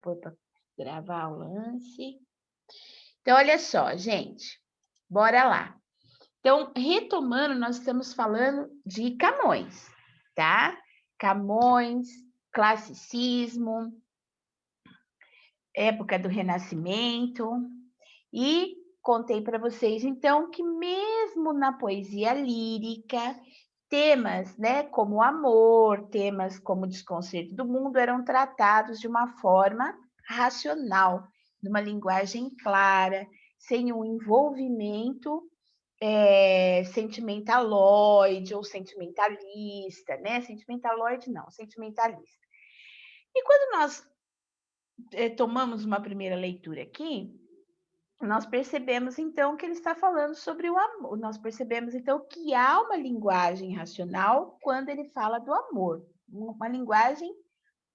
pôr para gravar o lance. Então, olha só, gente, bora lá. Então, retomando, nós estamos falando de Camões, tá? Camões, classicismo, época do Renascimento, e contei para vocês, então, que mesmo na poesia lírica, temas, né, como o amor, temas como o desconcerto do mundo, eram tratados de uma forma racional, numa linguagem clara, sem um envolvimento sentimentaloide ou sentimentalista, né? Sentimentaloide não, sentimentalista. E quando nós tomamos uma primeira leitura aqui, nós percebemos então que ele está falando sobre o amor. Nós percebemos então que há uma linguagem racional quando ele fala do amor, uma linguagem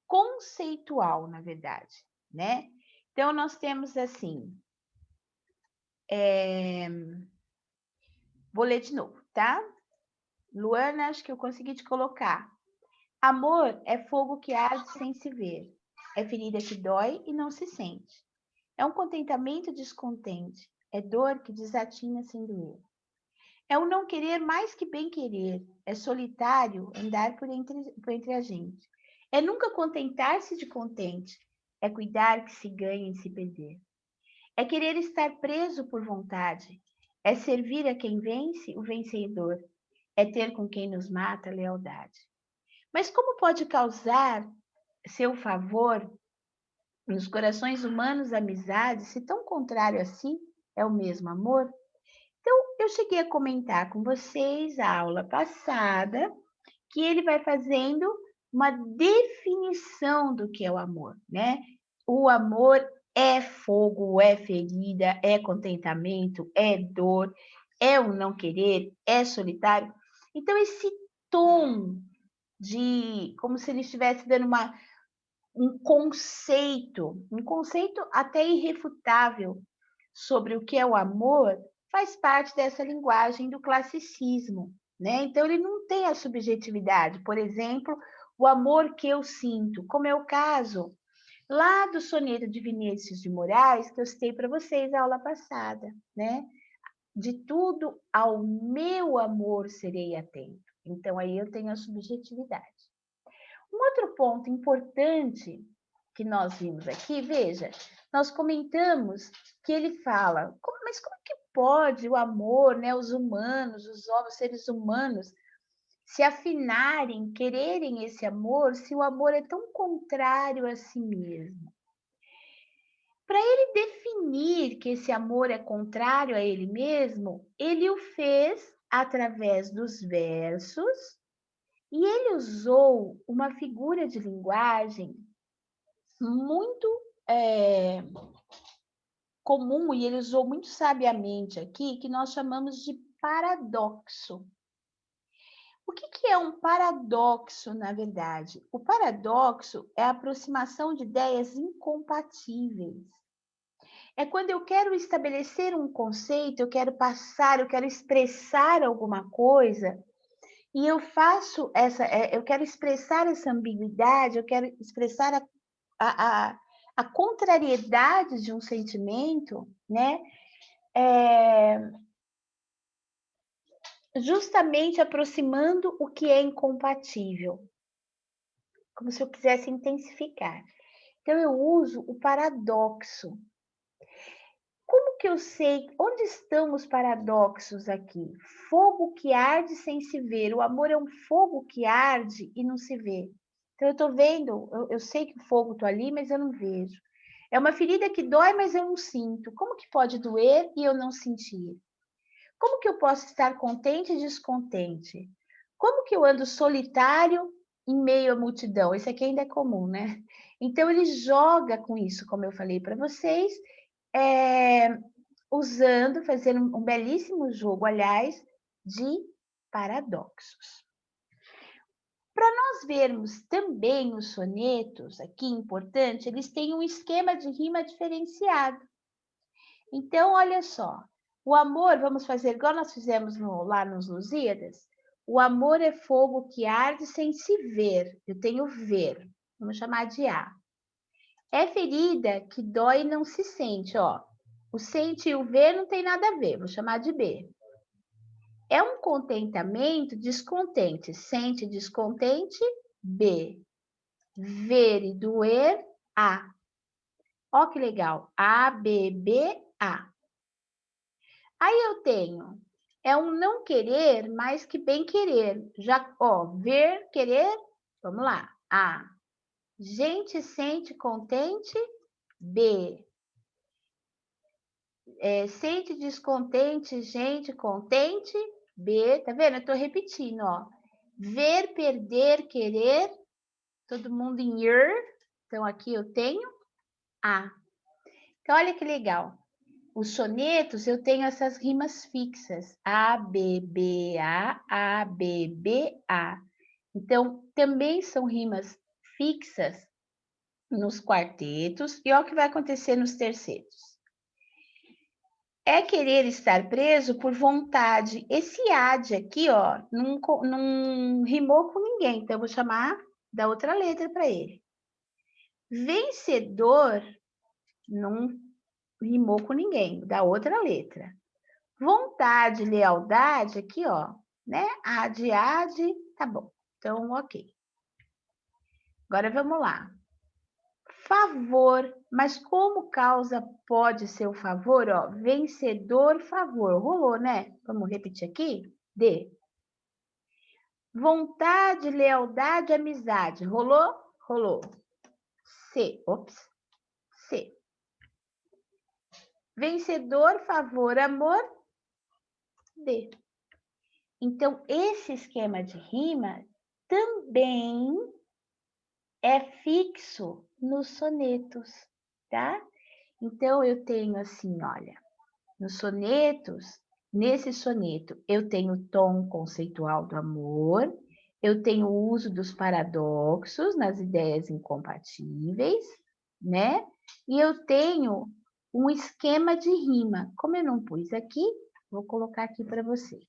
conceitual, na verdade, né? Então nós temos assim, vou ler de novo, tá? Luana, acho que eu consegui te colocar. Amor é fogo que arde sem se ver, é ferida que dói e não se sente. É um contentamento descontente, é dor que desatina sem doer. É um não querer mais que bem querer, é solitário andar por entre a gente. É nunca contentar-se de contente, é cuidar que se ganha em se perder. É querer estar preso por vontade, é servir a quem vence o vencedor, é ter com quem nos mata a lealdade. Mas como pode causar seu favor nos corações humanos amizade, se tão contrário a si é o mesmo amor? Então, eu cheguei a comentar com vocês a aula passada que ele vai fazendo uma definição do que é o amor, né? O amor é fogo, é ferida, é contentamento, é dor, é o não querer, é solitário. Então, esse tom de como se ele estivesse dando um conceito até irrefutável sobre o que é o amor, faz parte dessa linguagem do classicismo, né? Então ele não tem a subjetividade, por exemplo, o amor que eu sinto, como é o caso lá do soneto de Vinícius de Moraes, que eu citei para vocês na aula passada, né? De tudo ao meu amor serei atento. Então aí eu tenho a subjetividade. Um outro ponto importante que nós vimos aqui, veja, nós comentamos que ele fala, mas como que pode o amor, né, os humanos, os seres humanos, se afinarem, quererem esse amor, se o amor é tão contrário a si mesmo? Para ele definir que esse amor é contrário a ele mesmo, ele o fez através dos versos e ele usou uma figura de linguagem muito comum, e ele usou muito sabiamente aqui, que nós chamamos de paradoxo. O que é um paradoxo, na verdade? O paradoxo é a aproximação de ideias incompatíveis. É quando eu quero estabelecer um conceito, eu quero passar, eu quero expressar alguma coisa, e eu faço eu quero expressar essa ambiguidade, eu quero expressar a, a, a contrariedade de um sentimento, né? Justamente aproximando o que é incompatível, como se eu quisesse intensificar. Então, eu uso o paradoxo. Como que eu sei onde estão os paradoxos aqui? Fogo que arde sem se ver. O amor é um fogo que arde e não se vê. Então, eu estou vendo, eu sei que o fogo está ali, mas eu não vejo. É uma ferida que dói, mas eu não sinto. Como que pode doer e eu não sentir? Como que eu posso estar contente e descontente? Como que eu ando solitário em meio à multidão? Isso aqui ainda é comum, né? Então, ele joga com isso, como eu falei para vocês, é, fazendo um belíssimo jogo, aliás, de paradoxos. Para nós vermos também os sonetos, aqui importante, eles têm um esquema de rima diferenciado. Então, olha só, o amor, vamos fazer igual nós fizemos lá nos Lusíadas, o amor é fogo que arde sem se ver, eu tenho ver, vamos chamar de A. É ferida que dói e não se sente, ó. O sente e o ver não tem nada a ver, vou chamar de B. É um contentamento descontente. Sente descontente, B. Ver e doer, A. Ó que legal. A, B, B, A. Aí eu tenho, é um não querer mais que bem querer. Já, ó, ver, querer, vamos lá. A. Gente sente contente, B. Sente descontente, gente contente, B. Tá vendo? Eu tô repetindo, ó. Ver, perder, querer, todo mundo em ir. Então, aqui eu tenho A. Então, olha que legal. Os sonetos, eu tenho essas rimas fixas. A, B, B, A, B, B, A. Então, também são rimas fixas nos quartetos. E olha o que vai acontecer nos tercetos. É querer estar preso por vontade. Esse ad aqui, ó, não rimou com ninguém. Então, eu vou chamar da outra letra para ele. Vencedor não rimou com ninguém, da outra letra. Vontade, lealdade, aqui, ó, né? Ad, tá bom. Então, ok. Agora vamos lá. Favor, mas como causa pode ser o favor, ó? Vencedor, favor. Rolou, né? Vamos repetir aqui? D. Vontade, lealdade, amizade. Rolou? Rolou. C. Ops. C. Vencedor, favor, amor. D. Então, esse esquema de rima também é fixo nos sonetos, tá? Então, eu tenho assim, olha, nos sonetos, nesse soneto, eu tenho o tom conceitual do amor, eu tenho o uso dos paradoxos nas ideias incompatíveis, né? E eu tenho um esquema de rima. Como eu não pus aqui, vou colocar aqui para vocês.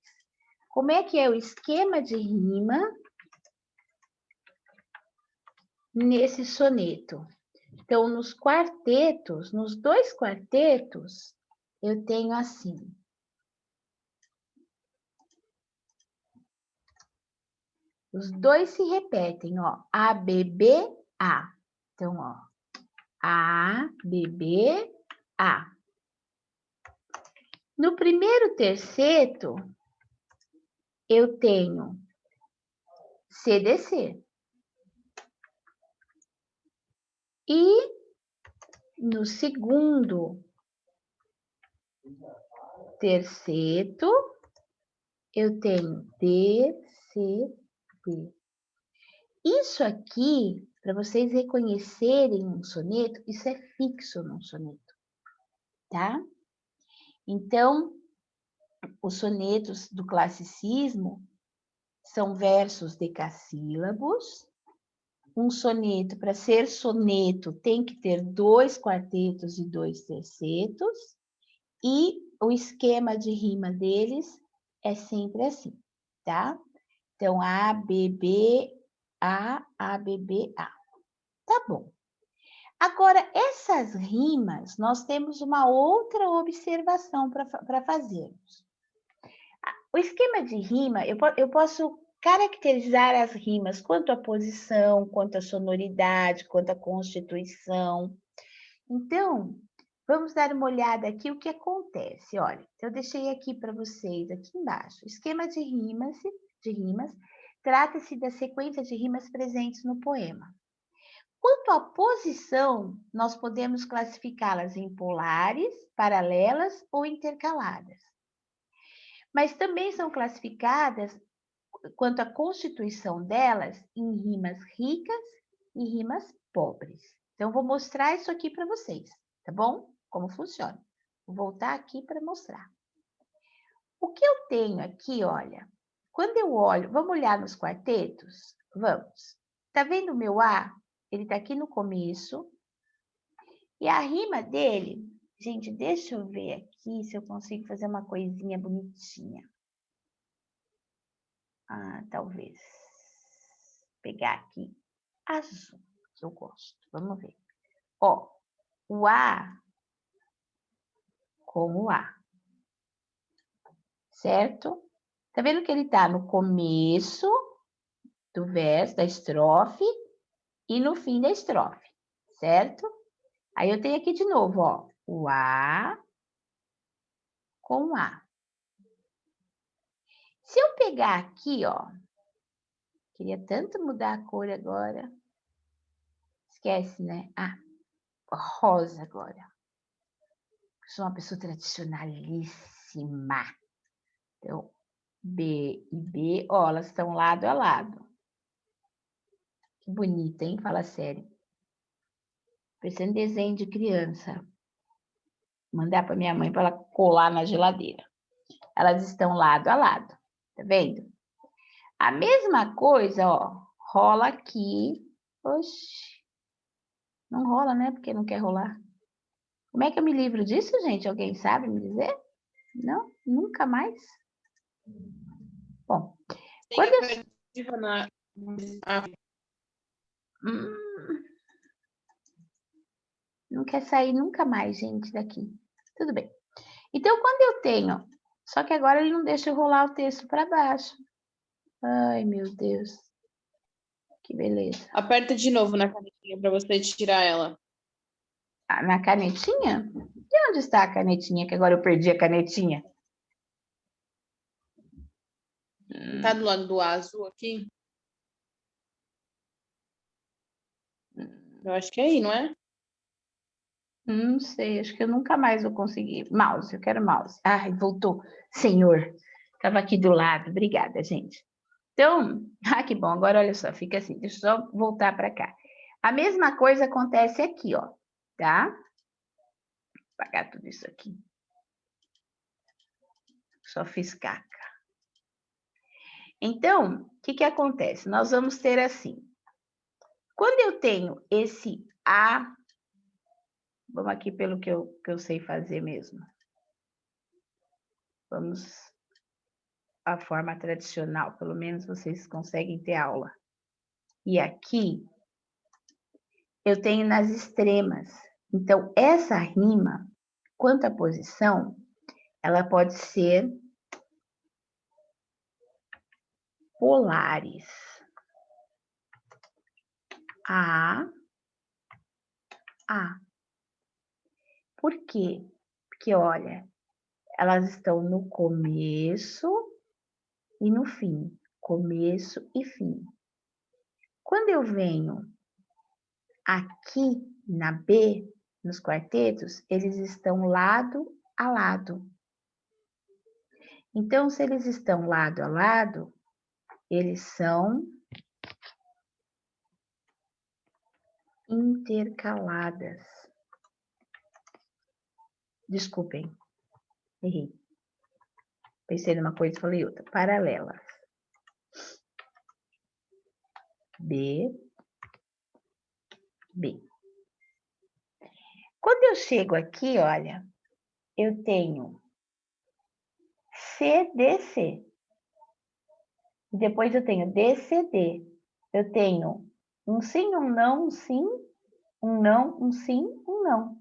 Como é que é o esquema de rima nesse soneto? Então, nos quartetos, nos dois quartetos, eu tenho assim. Os dois se repetem, ó. A, B, B, A. Então, ó. A, B, B, A. No primeiro terceto, eu tenho C, D, C. E no segundo terceto, eu tenho D, C, D. Isso aqui, para vocês reconhecerem um soneto, isso é fixo num soneto, tá? Então, os sonetos do classicismo são versos decassílabos. Um soneto, para ser soneto, tem que ter 2 quartetos e 2 tercetos. E o esquema de rima deles é sempre assim, tá? Então, A, B, B, A, B, B, A. Tá bom. Agora, essas rimas, nós temos uma outra observação para fazermos. O esquema de rima, eu posso caracterizar as rimas quanto à posição, quanto à sonoridade, quanto à constituição. Então, vamos dar uma olhada aqui o que acontece. Olha, eu deixei aqui para vocês, aqui embaixo. O esquema de rimas trata-se da sequência de rimas presentes no poema. Quanto à posição, nós podemos classificá-las em polares, paralelas ou intercaladas. Mas também são classificadas, quanto à constituição delas, em rimas ricas e rimas pobres. Então, vou mostrar isso aqui para vocês, tá bom? Como funciona. Vou voltar aqui para mostrar. O que eu tenho aqui, olha, quando eu olho, vamos olhar nos quartetos? Vamos. Tá vendo o meu A? Ele tá aqui no começo. E a rima dele, gente, deixa eu ver aqui se eu consigo fazer uma coisinha bonitinha. Ah, talvez. Pegar aqui azul, que eu gosto. Vamos ver. Ó, o A com o A. Certo? Tá vendo que ele tá no começo do verso, da estrofe, e no fim da estrofe, certo? Aí eu tenho aqui de novo, ó, o A com A. Se eu pegar aqui, ó, queria tanto mudar a cor agora. Esquece, né? Ah, rosa agora. Sou uma pessoa tradicionalíssima. Então, B e B, ó, elas estão lado a lado. Que bonita, hein? Fala sério. Parecendo desenho de criança. Mandar para minha mãe para ela colar na geladeira. Elas estão lado a lado. Tá vendo? A mesma coisa, ó, rola aqui. Oxi. Não rola, né? Porque não quer rolar. Como é que eu me livro disso, gente? Alguém sabe me dizer? Não? Nunca mais? Bom, Tem quando eu... apertiva na... Não quer sair nunca mais, gente, daqui. Tudo bem. Então, quando eu tenho... Só que agora ele não deixa eu rolar o texto para baixo. Ai, meu Deus. Que beleza. Aperta de novo na canetinha para você tirar ela. Ah, na canetinha? E onde está a canetinha? Que agora eu perdi a canetinha. Tá do lado do azul aqui? Eu acho que é aí, não é? Não sei, acho que eu nunca mais vou conseguir. Mouse, eu quero mouse. Ai, voltou. Senhor, estava aqui do lado. Obrigada, gente. Então, que bom. Agora, olha só, fica assim. Deixa eu só voltar para cá. A mesma coisa acontece aqui, ó. Tá? Vou apagar tudo isso aqui. Só fiz caca. Então, o que acontece? Nós vamos ter assim. Quando eu tenho esse A, vamos aqui pelo que eu sei fazer mesmo. Vamos à forma tradicional, pelo menos vocês conseguem ter aula. E aqui, eu tenho nas extremas. Então, essa rima, quanto à posição, ela pode ser polares. A. Por quê? Porque, olha, elas estão no começo e no fim. Começo e fim. Quando eu venho aqui na B, nos quartetos, eles estão lado a lado. Então, se eles estão lado a lado, eles são intercaladas. Desculpem, errei. Pensei numa coisa e falei outra. Paralelas. B, B. Quando eu chego aqui, olha, eu tenho C, D, C. E depois eu tenho D, C, D. Eu tenho um sim, um não, um sim, um não, um sim, um não.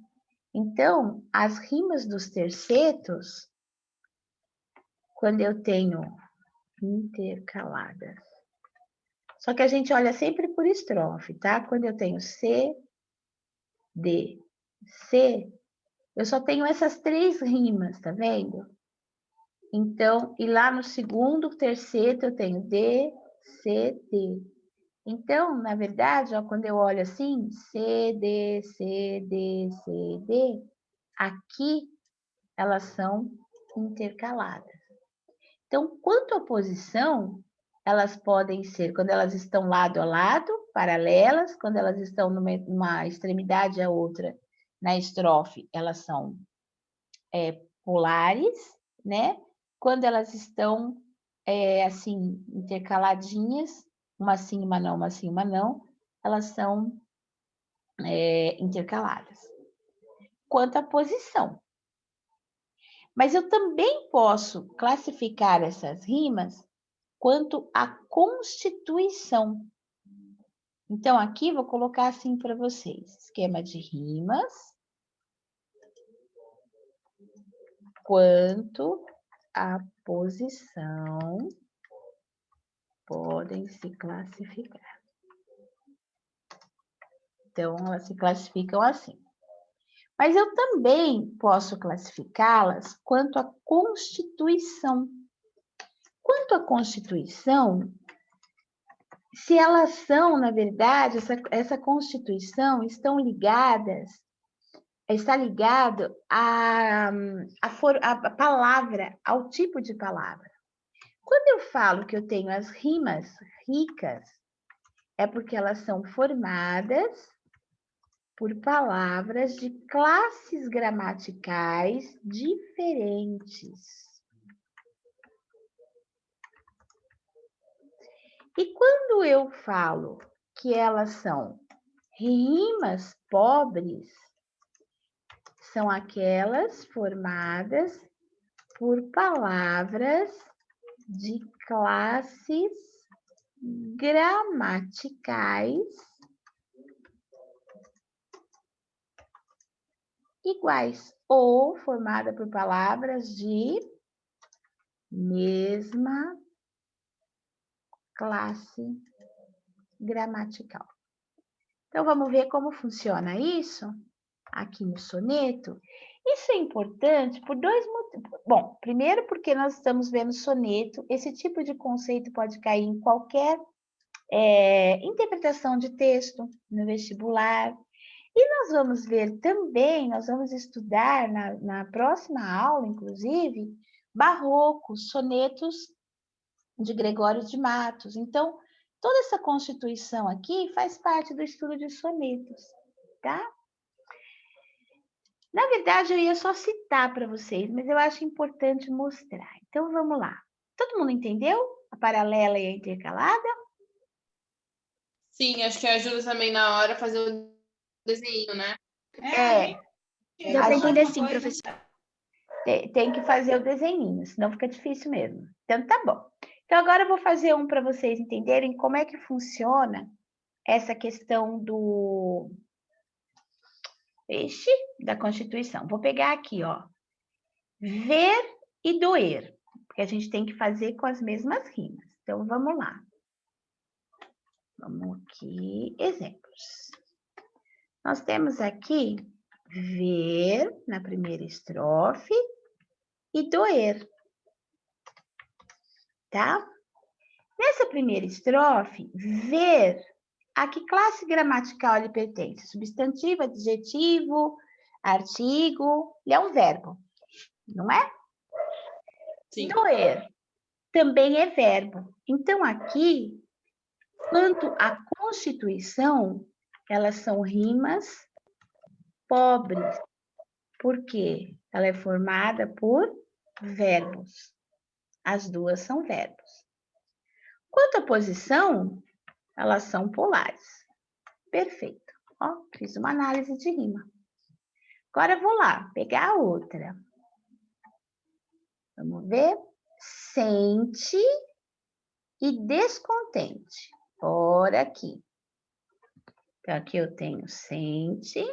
Então, as rimas dos tercetos, quando eu tenho intercaladas. Só que a gente olha sempre por estrofe, tá? Quando eu tenho C, D, C, eu só tenho essas 3 rimas, tá vendo? Então, e lá no segundo, terceiro, eu tenho D, C, D. Então, na verdade, ó, quando eu olho assim, C, D, C, D, C, D, aqui elas são intercaladas. Então, quanto à posição, elas podem ser, quando elas estão lado a lado, paralelas, quando elas estão numa extremidade a outra, na estrofe, elas são polares, né? Quando elas estão, assim, intercaladinhas, uma sim, uma não, uma sim, uma não, elas são intercaladas. Quanto à posição. Mas eu também posso classificar essas rimas quanto à constituição. Então, aqui vou colocar assim para vocês. Esquema de rimas. Quanto a posição podem se classificar. Então, elas se classificam assim. Mas eu também posso classificá-las quanto à Constituição. Quanto à Constituição, se elas são, na verdade, essa Constituição está ligado à palavra, ao tipo de palavra. Quando eu falo que eu tenho as rimas ricas, é porque elas são formadas por palavras de classes gramaticais diferentes. E quando eu falo que elas são rimas pobres, são aquelas formadas por palavras de classes gramaticais iguais ou formada por palavras de mesma classe gramatical. Então, vamos ver como funciona isso aqui no soneto. Isso é importante por dois motivos. Bom, primeiro porque nós estamos vendo soneto, esse tipo de conceito pode cair em qualquer interpretação de texto no vestibular. E nós vamos ver também, nós vamos estudar na próxima aula, inclusive, barrocos, sonetos de Gregório de Matos. Então, toda essa constituição aqui faz parte do estudo de sonetos, tá? Na verdade, eu ia só citar para vocês, mas eu acho importante mostrar. Então, vamos lá. Todo mundo entendeu a paralela e a intercalada? Sim, acho que ajuda também na hora fazer o desenho, né? Deu para entender sim, professor. Tem que fazer o desenho, senão fica difícil mesmo. Então, tá bom. Então, agora eu vou fazer um para vocês entenderem como é que funciona essa questão da Constituição. Vou pegar aqui, ó. Ver e doer, porque a gente tem que fazer com as mesmas rimas. Então, vamos lá. Vamos aqui, exemplos. Nós temos aqui ver na primeira estrofe e doer, tá? Nessa primeira estrofe, ver, a que classe gramatical ele pertence? Substantivo, adjetivo, artigo, ele é um verbo, não é? Sim. Doer também é verbo. Então, aqui, quanto à Constituição, elas são rimas pobres. Por quê? Ela é formada por verbos. As duas são verbos. Quanto à posição, elas são polares. Perfeito. Ó, fiz uma análise de rima. Agora eu vou lá, pegar a outra. Vamos ver. Sente e descontente. Bora aqui. Então, aqui eu tenho sente.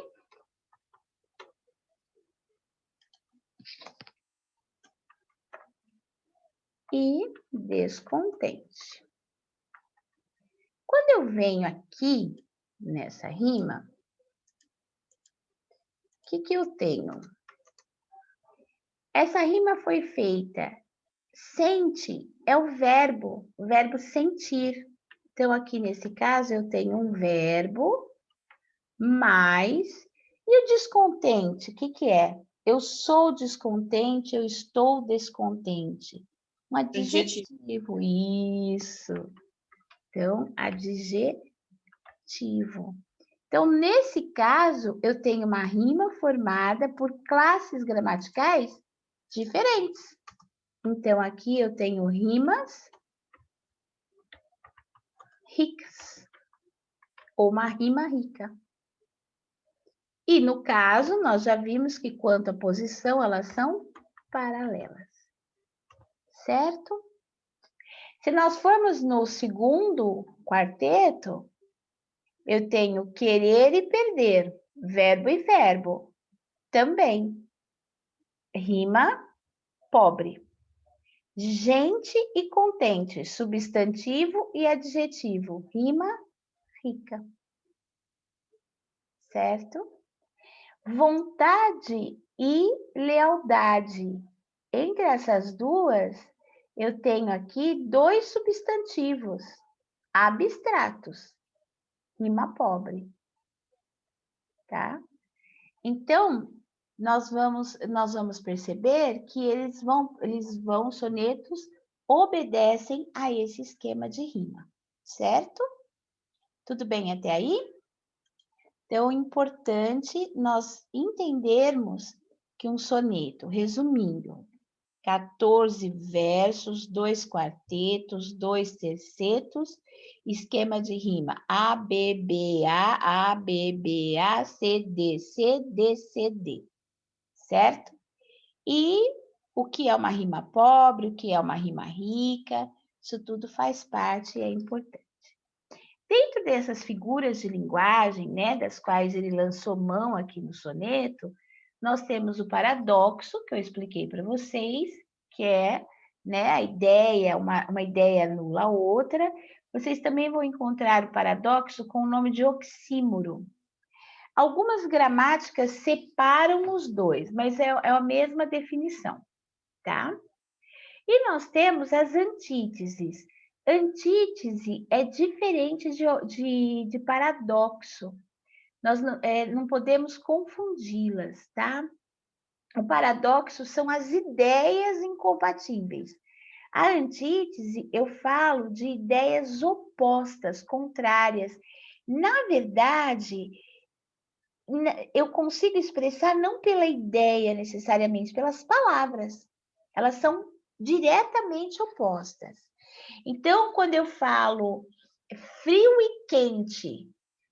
E descontente. Quando eu venho aqui, nessa rima, o que eu tenho? Essa rima foi feita, sente é o verbo sentir. Então, aqui nesse caso, eu tenho um verbo, mais, e o descontente, o que é? Eu sou descontente, eu estou descontente. Um adjetivo, isso. Então, adjetivo. Então, nesse caso, eu tenho uma rima formada por classes gramaticais diferentes. Então, aqui eu tenho rimas ricas, ou uma rima rica. E, no caso, nós já vimos que, quanto à posição, elas são paralelas. Certo? Se nós formos no segundo quarteto, Eu tenho querer e perder, verbo e verbo, também. Rima pobre. Gente e contente, substantivo e adjetivo, rima rica. Certo? Vontade e lealdade. Entre essas duas, eu tenho aqui 2 substantivos abstratos, rima pobre, tá? Então, nós vamos perceber que os sonetos obedecem a esse esquema de rima, certo? Tudo bem até aí? Então, é importante nós entendermos que um soneto, resumindo, 14 versos, 2 quartetos, 2 tercetos, esquema de rima A, B, B, A, B, B, A, C, D, C, D, C, D, certo? E o que é uma rima pobre, o que é uma rima rica, isso tudo faz parte e é importante. Dentro dessas figuras de linguagem, né, das quais ele lançou mão aqui no soneto, nós temos o paradoxo, que eu expliquei para vocês, que é, né, a ideia, uma ideia anula a outra. Vocês também vão encontrar o paradoxo com o nome de oxímoro. Algumas gramáticas separam os dois, mas é a mesma definição, tá? E nós temos as antíteses. Antítese é diferente de paradoxo. Nós não podemos confundi-las, tá? O paradoxo são as ideias incompatíveis. A antítese, eu falo de ideias opostas, contrárias. Na verdade, eu consigo expressar não pela ideia necessariamente, pelas palavras. Elas são diretamente opostas. Então, quando eu falo frio e quente,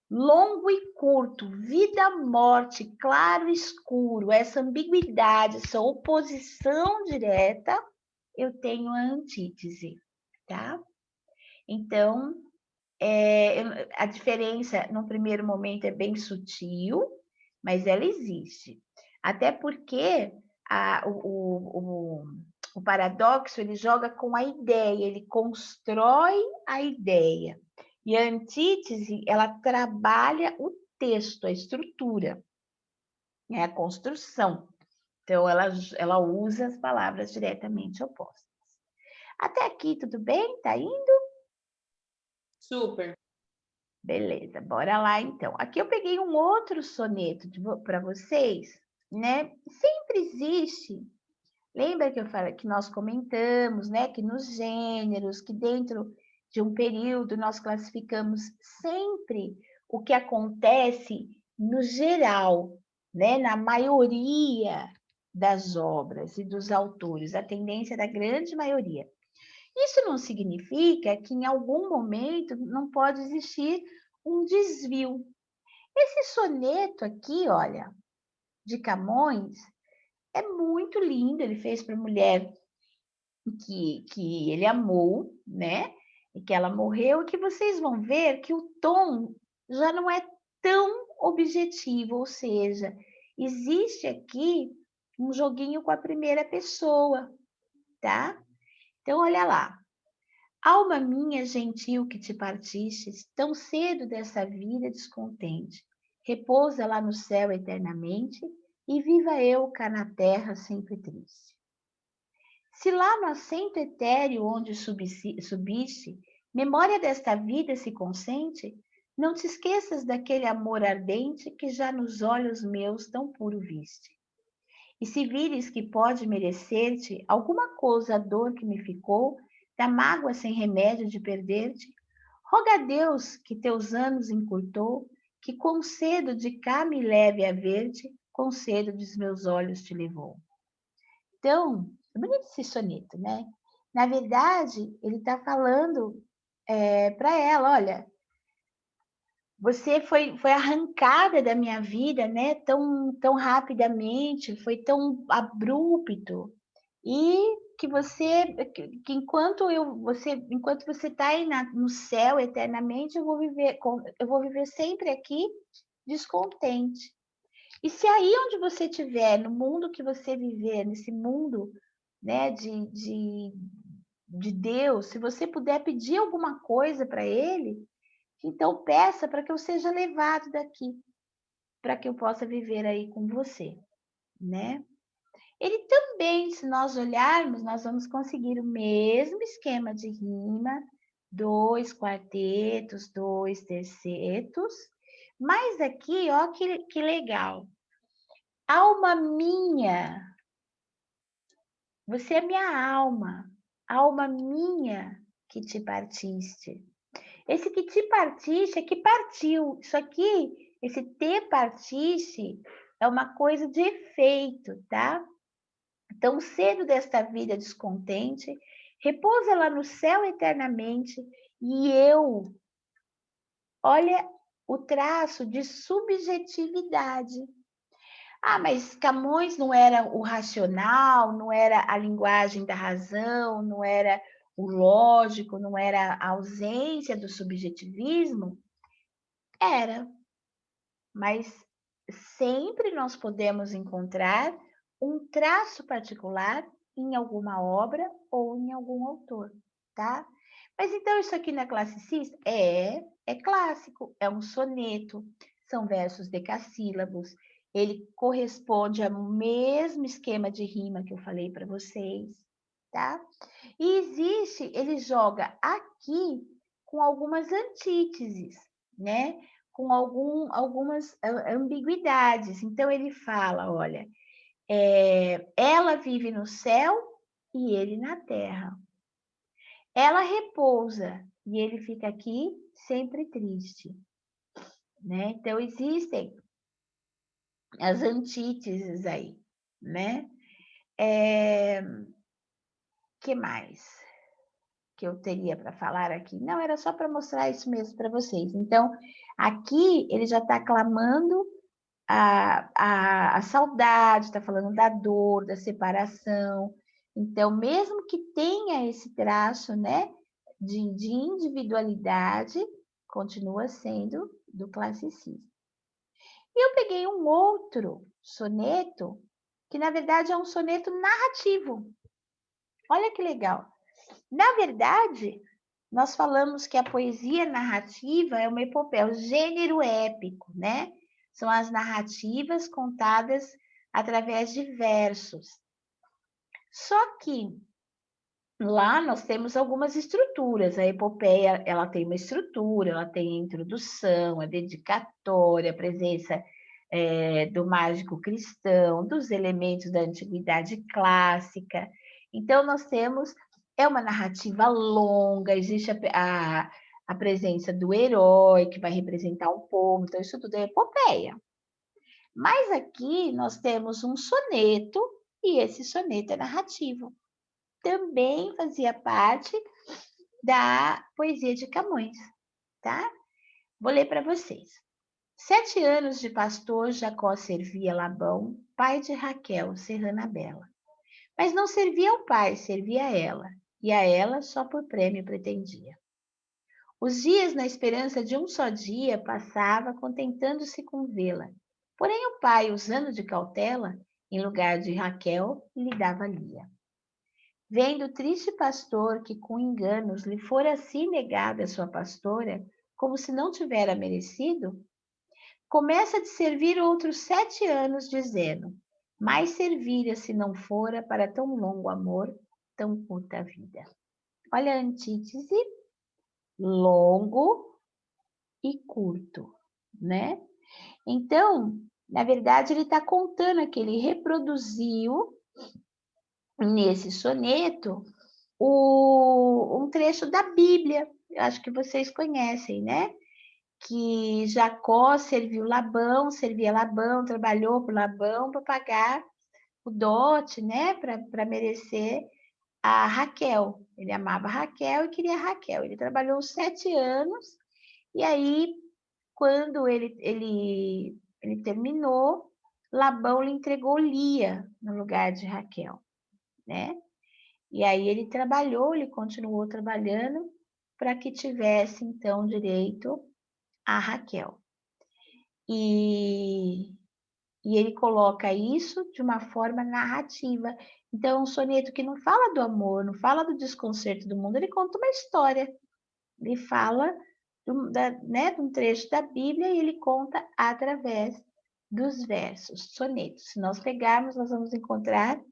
longo e curto, vida, morte, claro e escuro, essa ambiguidade, essa oposição direta, eu tenho a antítese, tá? Então, a diferença, no primeiro momento, é bem sutil, mas ela existe. Até porque o paradoxo, ele joga com a ideia, ele constrói a ideia. E a antítese, ela trabalha o texto, a estrutura, né? A construção. Então, ela usa as palavras diretamente opostas. Até aqui, tudo bem? Tá indo? Super. Beleza, bora lá então. Aqui eu peguei um outro soneto para vocês, né? Sempre existe. Lembra que eu falei que nós comentamos, né? Que nos gêneros, que dentro de um período nós classificamos sempre o que acontece no geral, né? Na maioria das obras e dos autores, a tendência da grande maioria. Isso não significa que em algum momento não pode existir um desvio. Esse soneto aqui, olha, de Camões, é muito lindo. Ele fez para a mulher que ele amou, né? E que ela morreu, e que vocês vão ver que o tom já não é tão objetivo, ou seja, existe aqui um joguinho com a primeira pessoa, tá? Então, olha lá. Alma minha gentil que te partistes, tão cedo dessa vida descontente, repousa lá no céu eternamente, e viva eu cá na terra sempre triste. Se lá no assento etéreo onde subiste, memória desta vida se consente, não te esqueças daquele amor ardente que já nos olhos meus tão puro viste. E se vires que pode merecer-te alguma coisa a dor que me ficou, da mágoa sem remédio de perder-te, roga a Deus que teus anos encurtou, que com cedo de cá me leve a ver-te, com cedo dos meus olhos te levou. Então, é bonito esse soneto, né? Na verdade, ele está falando para ela, olha, você foi arrancada da minha vida, né? Tão rapidamente, foi tão abrupto. E que enquanto você está aí no céu eternamente, eu vou viver sempre aqui descontente. E se aí onde você estiver, no mundo que você viver, nesse mundo, né, de Deus, se você puder pedir alguma coisa para Ele, então peça para que eu seja levado daqui, para que eu possa viver aí com você, né? Ele também, se nós olharmos, nós vamos conseguir o mesmo esquema de rima, 2 quartetos, 2 tercetos, mas aqui, ó, que legal. Alma minha, você é minha alma minha que te partiste. Esse que te partiste é que partiu. Isso aqui, esse te partiste, é uma coisa de efeito, tá? Tão cedo desta vida descontente, repousa lá no céu eternamente, e eu, olha o traço de subjetividade. Ah, mas Camões não era o racional, não era a linguagem da razão, não era o lógico, não era a ausência do subjetivismo? Era, mas sempre nós podemos encontrar um traço particular em alguma obra ou em algum autor, tá? Mas então isso aqui não é classicista? É clássico, é um soneto, são versos decassílabos, ele corresponde ao mesmo esquema de rima que eu falei para vocês, tá? E ele joga aqui com algumas antíteses, né? Com algumas ambiguidades. Então, ele fala, olha, ela vive no céu e ele na terra. Ela repousa e ele fica aqui sempre triste, né? Então, existem as antíteses aí, né? Que mais que eu teria para falar aqui? Não, era só para mostrar isso mesmo para vocês. Então, aqui ele já está clamando a saudade, está falando da dor, da separação. Então, mesmo que tenha esse traço, né, de individualidade, continua sendo do classicismo. E eu peguei um outro soneto, que na verdade é um soneto narrativo. Olha que legal. Na verdade, nós falamos que a poesia narrativa é uma epopeia, é o gênero épico, né? São as narrativas contadas através de versos. Só que lá nós temos algumas estruturas. A epopeia, ela tem uma estrutura, ela tem a introdução, a dedicatória, a presença do mágico cristão, dos elementos da antiguidade clássica. Então, nós temos, é uma narrativa longa, existe a presença do herói, que vai representar um povo, então isso tudo é epopeia. Mas aqui nós temos um soneto, e esse soneto é narrativo. Também fazia parte da poesia de Camões, tá? Vou ler para vocês. 7 anos de pastor, Jacó servia Labão, pai de Raquel, serrana bela. Mas não servia ao pai, servia a ela, e a ela só por prêmio pretendia. Os dias, na esperança de um só dia, passava contentando-se com vê-la. Porém o pai, usando de cautela, em lugar de Raquel, lhe dava Lia. Vendo o triste pastor que com enganos lhe fora assim negada a sua pastora, como se não tivera merecido, começa de servir outros 7 anos, dizendo: mais serviria se não fora para tão longo amor, tão curta vida. Olha a antítese, longo e curto, né? Então, na verdade, ele está contando que ele reproduziu nesse soneto um trecho da Bíblia. Eu acho que vocês conhecem, né? Que Jacó servia Labão, trabalhou por Labão para pagar o dote, né? Para merecer a Raquel. Ele amava Raquel e queria Raquel. Ele trabalhou 7 anos e aí, quando ele terminou, Labão lhe entregou Lia no lugar de Raquel. né? E aí ele trabalhou, ele continuou trabalhando para que tivesse, então, direito a Raquel. E ele coloca isso de uma forma narrativa. Então, é um soneto que não fala do amor, não fala do desconcerto do mundo, ele conta uma história. Ele fala de um trecho da Bíblia e ele conta através dos versos, sonetos. Se nós pegarmos, nós vamos encontrar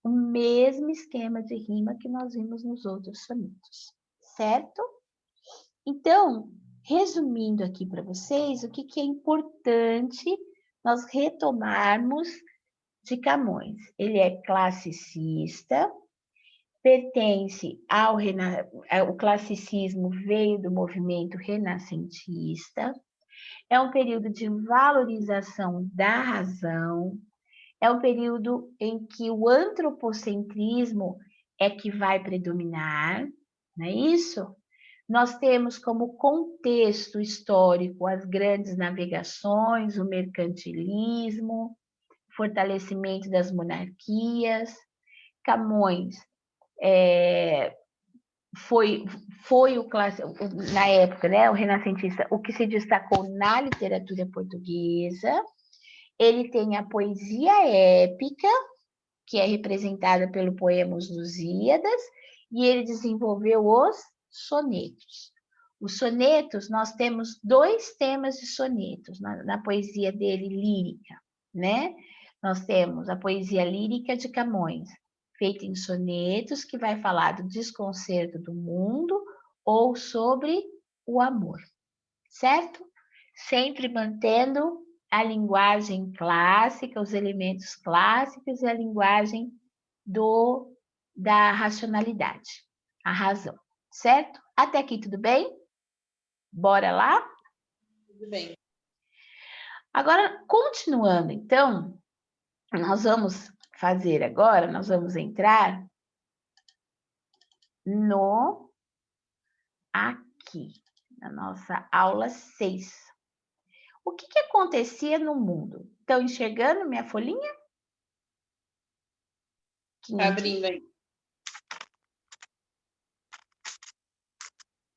o mesmo esquema de rima que nós vimos nos outros sonetos, certo? Então, resumindo aqui para vocês, o que é importante nós retomarmos de Camões. Ele é classicista, pertence o classicismo veio do movimento renascentista, é um período de valorização da razão, é um período em que o antropocentrismo é que vai predominar, não é isso? Nós temos como contexto histórico as grandes navegações, o mercantilismo, fortalecimento das monarquias. Camões foi o clássico, na época, né, o renascentista, o que se destacou na literatura portuguesa. Ele tem a poesia épica, que é representada pelo poema Os Lusíadas, e ele desenvolveu os sonetos. Os sonetos, nós temos 2 temas de sonetos na poesia dele lírica, né? Nós temos a poesia lírica de Camões, feita em sonetos, que vai falar do desconcerto do mundo ou sobre o amor, certo? Sempre mantendo a linguagem clássica, os elementos clássicos e a linguagem da racionalidade, a razão, certo? Até aqui tudo bem? Bora lá? Tudo bem. Agora, continuando, então, nós vamos fazer agora, nós vamos entrar no aqui, na nossa aula 6. O que acontecia no mundo? Estão enxergando minha folhinha? Tá abrindo aí.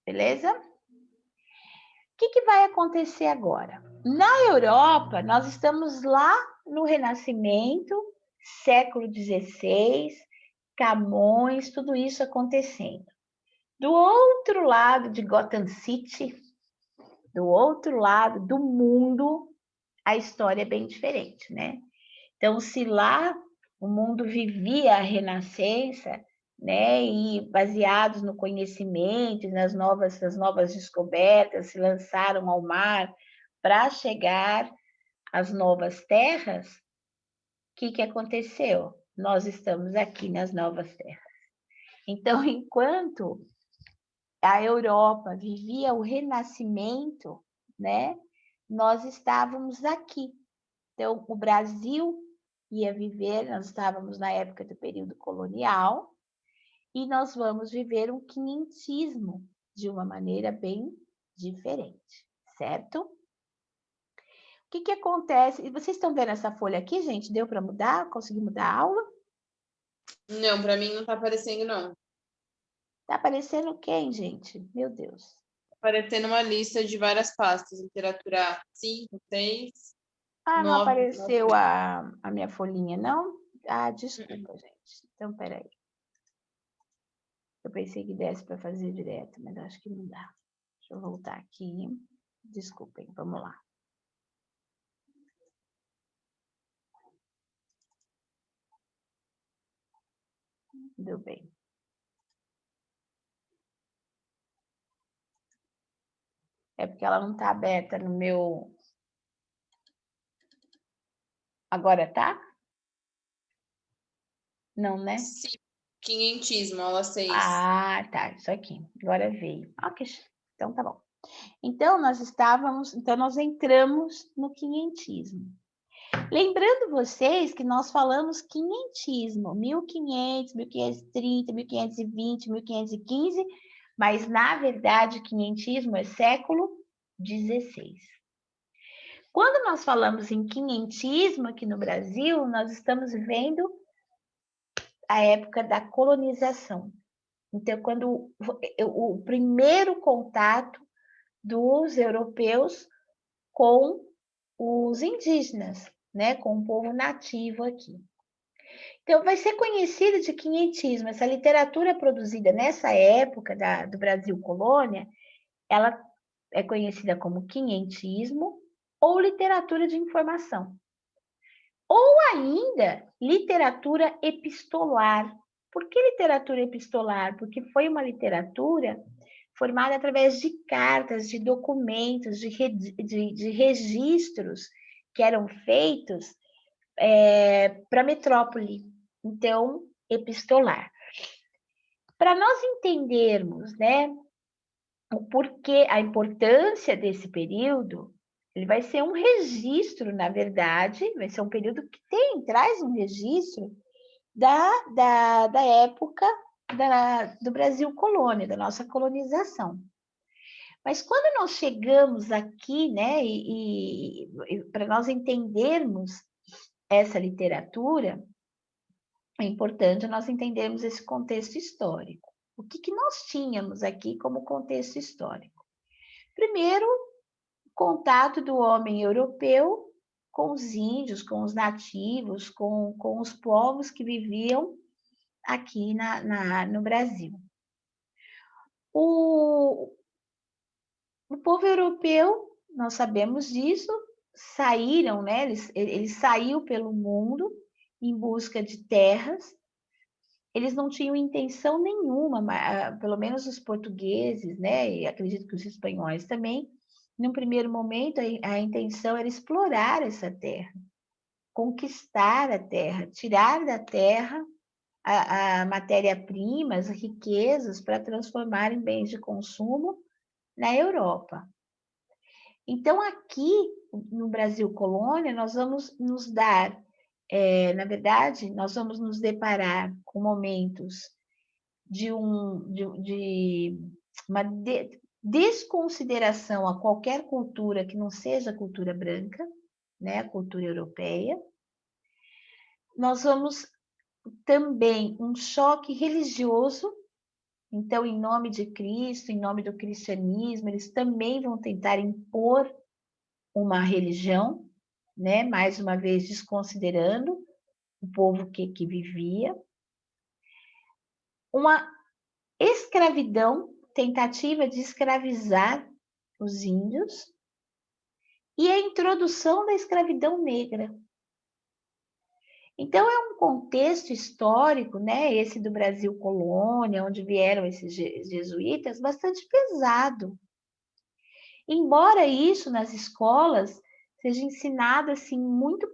Beleza? O que vai acontecer agora? Na Europa, nós estamos lá no Renascimento, século XVI, Camões, tudo isso acontecendo. Do outro lado de Gotham City, do outro lado do mundo, a história é bem diferente, né? Então, se lá o mundo vivia a renascença, né, e baseados no conhecimento, nas novas descobertas, se lançaram ao mar para chegar às novas terras, o que aconteceu? Nós estamos aqui nas novas terras. Então, enquanto a Europa vivia o renascimento, né, nós estávamos aqui. Então, o Brasil ia viver, nós estávamos na época do período colonial, e nós vamos viver um quinhentismo de uma maneira bem diferente, certo? O que acontece? E vocês estão vendo essa folha aqui, gente? Deu para mudar? Consegui mudar a aula? Não, para mim não tá aparecendo, não. Tá aparecendo quem, gente? Meu Deus. Tá aparecendo uma lista de várias pastas. Literatura 5, 6, Ah, não 9. apareceu a minha folhinha, não? Ah, desculpa, gente. Então, peraí. Eu pensei que desse para fazer direto, mas acho que não dá. Deixa eu voltar aqui. Desculpem, vamos lá. Tudo bem. É porque ela não está aberta no meu... Agora tá? Não, né? Sim. Quinhentismo, aula 6. Ah, tá. Isso aqui. Agora veio. Ok, então tá bom. Então, nós entramos no quinhentismo. Lembrando vocês que nós falamos quinhentismo, 1500, 1530, 1520, 1515, mas na verdade quinhentismo é século XVI. Quando nós falamos em quinhentismo aqui no Brasil, nós estamos vivendo a época da colonização. Então, quando o primeiro contato dos europeus com os indígenas, né, com o povo nativo aqui. Então, vai ser conhecida de quinhentismo. Essa literatura produzida nessa época do Brasil colônia, ela é conhecida como quinhentismo ou literatura de informação. Ou ainda, literatura epistolar. Por que literatura epistolar? Porque foi uma literatura formada através de cartas, de documentos, de registros que eram feitos para a metrópole. Então, epistolar. Para nós entendermos, né, o porquê, a importância desse período, ele vai ser um registro, na verdade, vai ser um período que traz um registro da época do Brasil colônia, da nossa colonização. Mas quando nós chegamos aqui, né, e para nós entendermos essa literatura, é importante nós entendermos esse contexto histórico. O que nós tínhamos aqui como contexto histórico? Primeiro, contato do homem europeu com os índios, com os nativos, com os povos que viviam aqui no Brasil. O povo europeu, nós sabemos disso, saíram, né? Eles saíram pelo mundo em busca de terras. Eles não tinham intenção nenhuma, pelo menos os portugueses, né? E acredito que os espanhóis também. Num primeiro momento, a intenção era explorar essa terra, conquistar a terra, tirar da terra a matéria-prima, as riquezas, para transformar em bens de consumo na Europa. Então, aqui no Brasil colônia, nós vamos nos dar, na verdade, nós vamos nos deparar com momentos de uma desconsideração a qualquer cultura que não seja a cultura branca, né, a cultura europeia. Nós vamos também um choque religioso. Então, em nome de Cristo, em nome do cristianismo, eles também vão tentar impor uma religião, né? Mais uma vez desconsiderando o povo que vivia. Uma escravidão, tentativa de escravizar os índios, e a introdução da escravidão negra. Então, é um contexto histórico, né, esse do Brasil colônia, onde vieram esses jesuítas, bastante pesado. Embora isso, nas escolas, seja ensinado, assim, muito